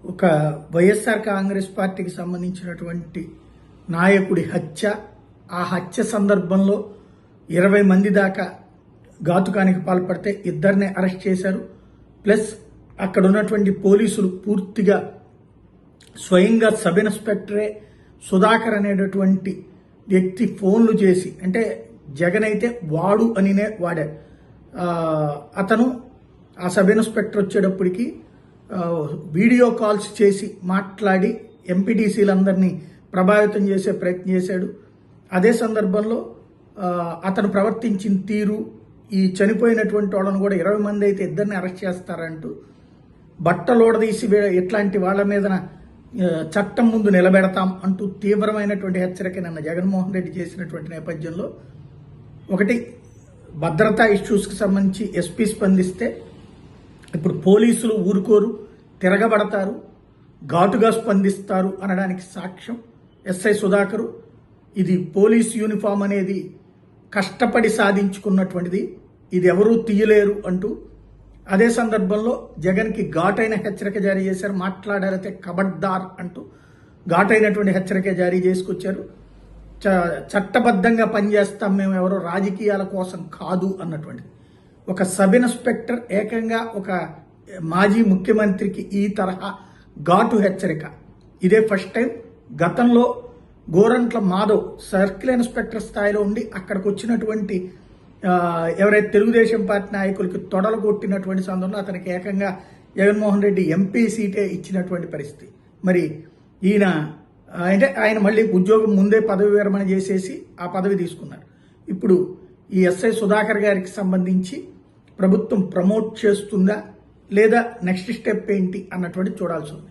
ఒక వైఎస్ఆర్ కాంగ్రెస్ పార్టీకి సంబంధించినటువంటి నాయకుడి హత్య, ఆ హత్య సందర్భంలో 20 మంది దాకా ఘాతుకానికి పాల్పడితే ఇద్దరిని అరెస్ట్ చేశారు. ప్లస్ అక్కడ ఉన్నటువంటి పోలీసులు పూర్తిగా స్వయంగా సబ్ ఇన్స్పెక్టరే సుధాకర్ అనేటటువంటి వ్యక్తి ఫోన్లు చేసి, అంటే జగన్ అయితే వాడు అనినే వాడాడు, అతను ఆ సబ్ ఇన్స్పెక్టర్ వచ్చేటప్పటికి వీడియో కాల్స్ చేసి మాట్లాడి ఎంపీటీసీలందరినీ ప్రభావితం చేసే ప్రయత్నం చేశాడు. అదే సందర్భంలో అతను ప్రవర్తించిన తీరు, ఈ చనిపోయినటువంటి వాళ్ళను కూడా 20 మంది అయితే ఇద్దరిని అరెస్ట్ చేస్తారంటూ బట్టలోడదీసి ఇట్లాంటి వాళ్ళ మీద చట్టం ముందు నిలబెడతాం అంటూ తీవ్రమైనటువంటి హెచ్చరిక నిన్న జగన్మోహన్ రెడ్డి చేసినటువంటి నేపథ్యంలో, ఒకటి భద్రతా ఇష్యూస్కి సంబంధించి ఎస్పీ స్పందిస్తే ఇప్పుడు పోలీసులు ఊరుకోరు, తిరగబడతారు, ఘాటుగా స్పందిస్తారు అనడానికి సాక్ష్యం ఎస్ఐ సుధాకరు. ఇది పోలీస్ యూనిఫామ్ అనేది కష్టపడి సాధించుకున్నటువంటిది, ఇది ఎవరూ తీయలేరు అంటూ అదే సందర్భంలో జగన్కి ఘాటైన హెచ్చరిక జారీ చేశారు. మాట్లాడారైతే కబడ్దార్ అంటూ ఘాటైనటువంటి హెచ్చరిక జారీ చేసుకొచ్చారు. చట్టబద్ధంగా పనిచేస్తాం, మేము ఎవరో రాజకీయాల కోసం కాదు అన్నటువంటిది. ఒక సబ్ ఇన్స్పెక్టర్ ఏకంగా ఒక మాజీ ముఖ్యమంత్రికి ఈ తరహా ఘాటు హెచ్చరిక ఇదే ఫస్ట్ టైం. గతంలో గోరంట్ల మాధవ్ సర్కిల్ ఇన్స్పెక్టర్ స్థాయిలో ఉండి అక్కడికి వచ్చినటువంటి ఎవరైతే తెలుగుదేశం పార్టీ నాయకులకి తొడలు కొట్టినటువంటి సందర్భంలో అతనికి ఏకంగా జగన్మోహన్ రెడ్డి ఎంపీ సీటే ఇచ్చినటువంటి పరిస్థితి. మరి ఈయన అంటే ఆయన మళ్ళీ ఉద్యోగం ముందే పదవి విరమణ చేసేసి ఆ పదవి తీసుకున్నారు. ఇప్పుడు ఈ ఎస్ఐ సుధాకర్ గారికి సంబంధించి ప్రభుత్వం ప్రమోట్ చేస్తుందా లేదా, నెక్స్ట్ స్టెప్ ఏంటి అన్నటువంటి చూడాల్సి ఉంది.